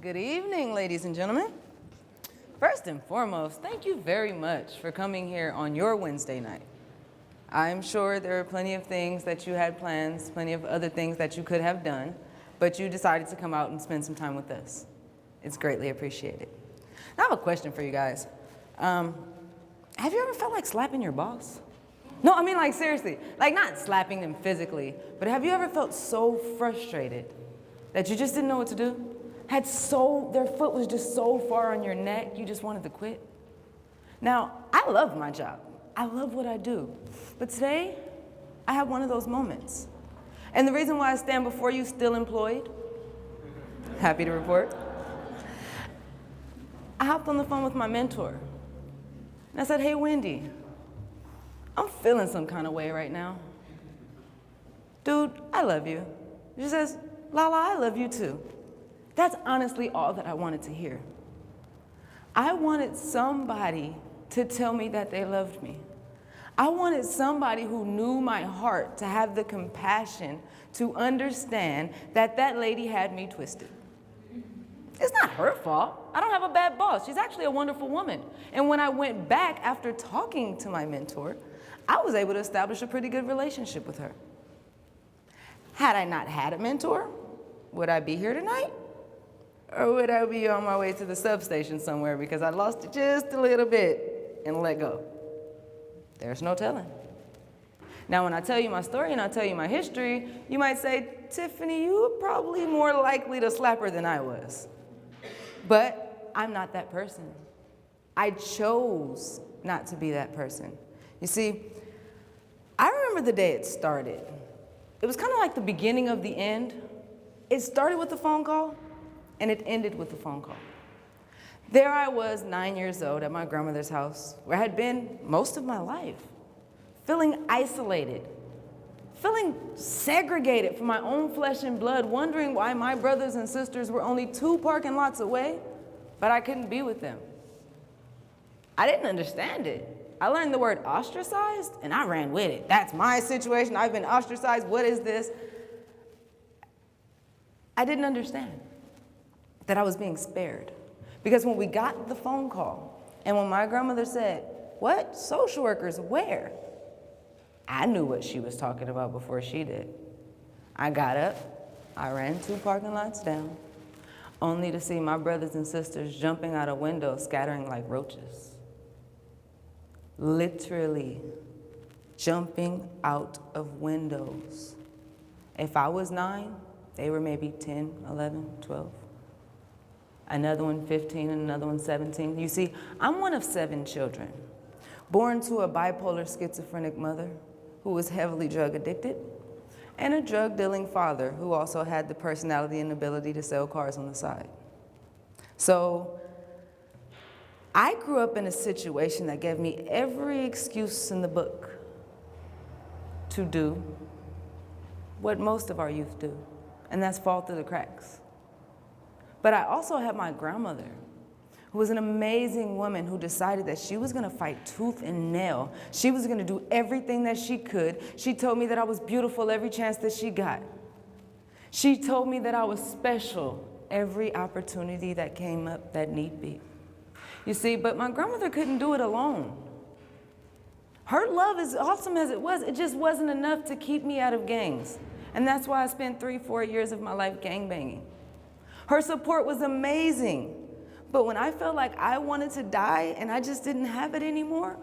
Good evening, ladies and gentlemen. First and foremost, thank you very much for coming here on your Wednesday night. I'm sure there are plenty of things that you had plans, plenty of other things that you could have done, but you decided to come out and spend some time with us. It's greatly appreciated. Now, I have a question for you guys. Have you ever felt like slapping your boss? No, I mean like seriously, like not slapping them physically, but have you ever felt so frustrated that you just didn't know what to do? Their foot was just so far on your neck, you just wanted to quit? Now, I love my job. I love what I do. But today, I have one of those moments. And the reason why I stand before you still employed, happy to report, I hopped on the phone with my mentor. And I said, hey, Wendy, I'm feeling some kind of way right now. Dude, I love you. She says, Lala, I love you too. That's honestly all that I wanted to hear. I wanted somebody to tell me that they loved me. I wanted somebody who knew my heart to have the compassion to understand that that lady had me twisted. It's not her fault. I don't have a bad boss. She's actually a wonderful woman. And when I went back after talking to my mentor, I was able to establish a pretty good relationship with her. Had I not had a mentor, would I be here tonight? Or would I be on my way to the substation somewhere because I lost it just a little bit and let go? There's no telling. Now, when I tell you my story and I tell you my history, you might say, Tiffany, you were probably more likely to slap her than I was. But I'm not that person. I chose not to be that person. You see, I remember the day it started. It was kind of like the beginning of the end. It started with a phone call, and it ended with a phone call. There I was, 9 years old, at my grandmother's house, where I had been most of my life, feeling isolated, feeling segregated from my own flesh and blood, wondering why my brothers and sisters were only 2 parking lots away, but I couldn't be with them. I didn't understand it. I learned the word ostracized, and I ran with it. That's my situation. I've been ostracized. What is this? I didn't understand that I was being spared. Because when we got the phone call, and when my grandmother said, what? Social workers, where? I knew what she was talking about before she did. I got up, I ran 2 parking lots down, only to see my brothers and sisters jumping out of windows, scattering like roaches. Literally jumping out of windows. If I was 9, they were maybe 10, 11, 12. Another one 15 and another one 17. You see, I'm one of 7 children, born to a bipolar schizophrenic mother who was heavily drug addicted, and a drug dealing father who also had the personality and ability to sell cars on the side. So I grew up in a situation that gave me every excuse in the book to do what most of our youth do, and that's fall through the cracks. But I also had my grandmother, who was an amazing woman who decided that she was gonna fight tooth and nail. She was gonna do everything that she could. She told me that I was beautiful every chance that she got. She told me that I was special every opportunity that came up that need be. You see, but my grandmother couldn't do it alone. Her love, as awesome as it just wasn't enough to keep me out of gangs. And that's why I spent 3-4 years of my life gangbanging. Her support was amazing. But when I felt like I wanted to die and I just didn't have it anymore,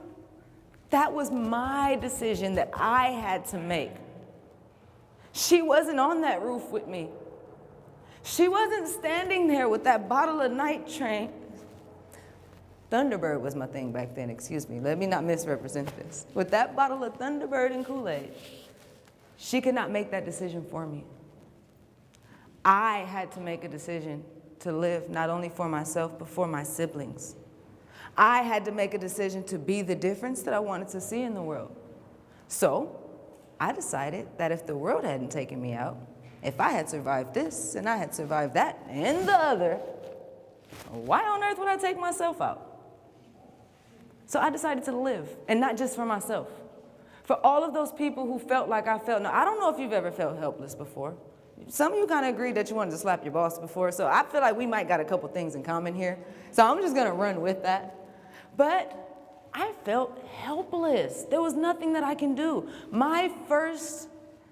that was my decision that I had to make. She wasn't on that roof with me. She wasn't standing there with that bottle of nitrate. Thunderbird was my thing back then, excuse me. Let me not misrepresent this. With that bottle of Thunderbird and Kool-Aid, she could not make that decision for me. I had to make a decision to live not only for myself, but for my siblings. I had to make a decision to be the difference that I wanted to see in the world. So I decided that if the world hadn't taken me out, if I had survived this and I had survived that and the other, why on earth would I take myself out? So I decided to live, and not just for myself. For all of those people who felt like I felt. Now, I don't know if you've ever felt helpless before. Some of you kind of agreed that you wanted to slap your boss before, so I feel like we might got a couple things in common here. So I'm just gonna run with that. But I felt helpless. There was nothing that I can do. My first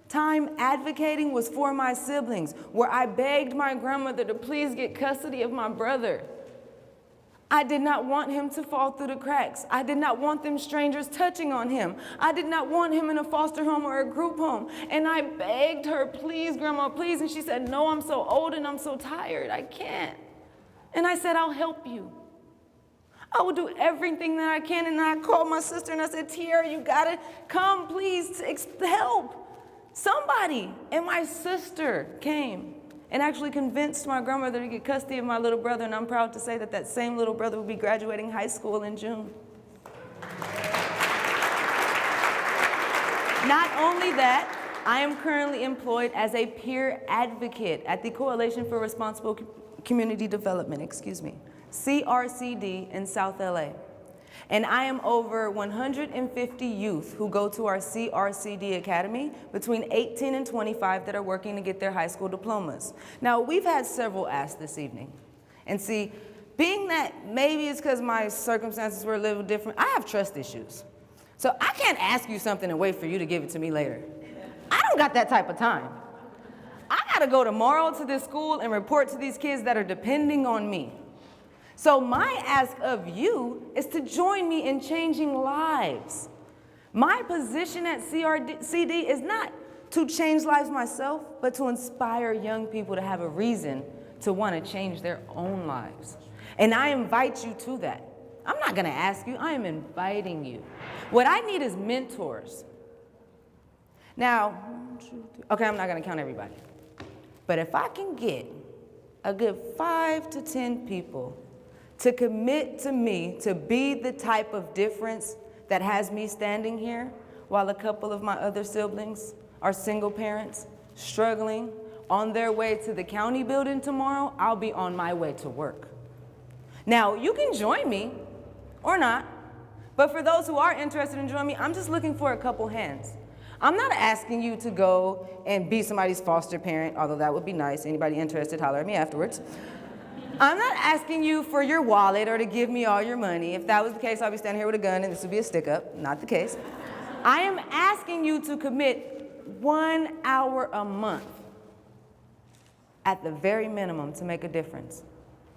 time advocating was for my siblings, where I begged my grandmother to please get custody of my brother. I did not want him to fall through the cracks. I did not want them strangers touching on him. I did not want him in a foster home or a group home. And I begged her, please, Grandma, please. And she said, no, I'm so old and I'm so tired. I can't. And I said, I'll help you. I will do everything that I can. And I called my sister and I said, Tiara, you gotta come, please, to help. Somebody. And my sister came and actually convinced my grandmother to get custody of my little brother, and I'm proud to say that that same little brother will be graduating high school in June. Not only that, I am currently employed as a peer advocate at the Coalition for Responsible Community Development, CRCD in South LA. And I am over 150 youth who go to our CRCD Academy between 18 and 25 that are working to get their high school diplomas. Now, we've had several asks this evening. And see, being that maybe it's because my circumstances were a little different, I have trust issues. So I can't ask you something and wait for you to give it to me later. I don't got that type of time. I gotta go tomorrow to this school and report to these kids that are depending on me. So my ask of you is to join me in changing lives. My position at CRCD is not to change lives myself, but to inspire young people to have a reason to want to change their own lives. And I invite you to that. I'm not gonna ask you, I am inviting you. What I need is mentors. Now, okay, I'm not gonna count everybody. But if I can get a good 5 to 10 people to commit to me to be the type of difference that has me standing here while a couple of my other siblings are single parents, struggling, on their way to the county building tomorrow, I'll be on my way to work. Now, you can join me or not, but for those who are interested in joining me, I'm just looking for a couple hands. I'm not asking you to go and be somebody's foster parent, although that would be nice. Anybody interested, holler at me afterwards. I'm not asking you for your wallet or to give me all your money. If that was the case, I'll be standing here with a gun and this would be a stick-up. Not the case. I am asking you to commit 1 hour a month at the very minimum to make a difference.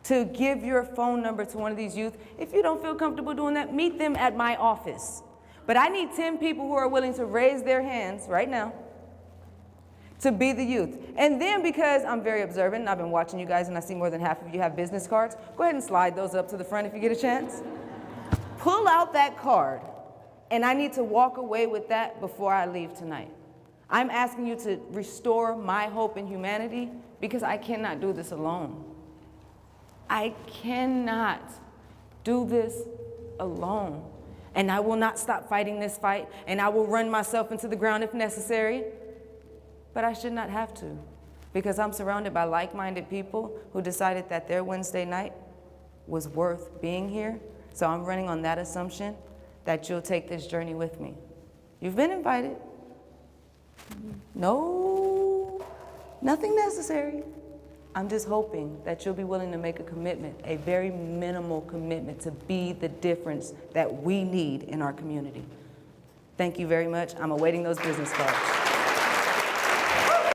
To give your phone number to one of these youth. If you don't feel comfortable doing that, meet them at my office. But I need 10 people who are willing to raise their hands right now to be the youth. And then, because I'm very observant and I've been watching you guys and I see more than half of you have business cards, go ahead and slide those up to the front if you get a chance. Pull out that card, and I need to walk away with that before I leave tonight. I'm asking you to restore my hope in humanity because I cannot do this alone. I cannot do this alone. And I will not stop fighting this fight, and I will run myself into the ground if necessary. But I should not have to, because I'm surrounded by like-minded people who decided that their Wednesday night was worth being here. So I'm running on that assumption that you'll take this journey with me. You've been invited. No, nothing necessary. I'm just hoping that you'll be willing to make a commitment, a very minimal commitment to be the difference that we need in our community. Thank you very much. I'm awaiting those business cards.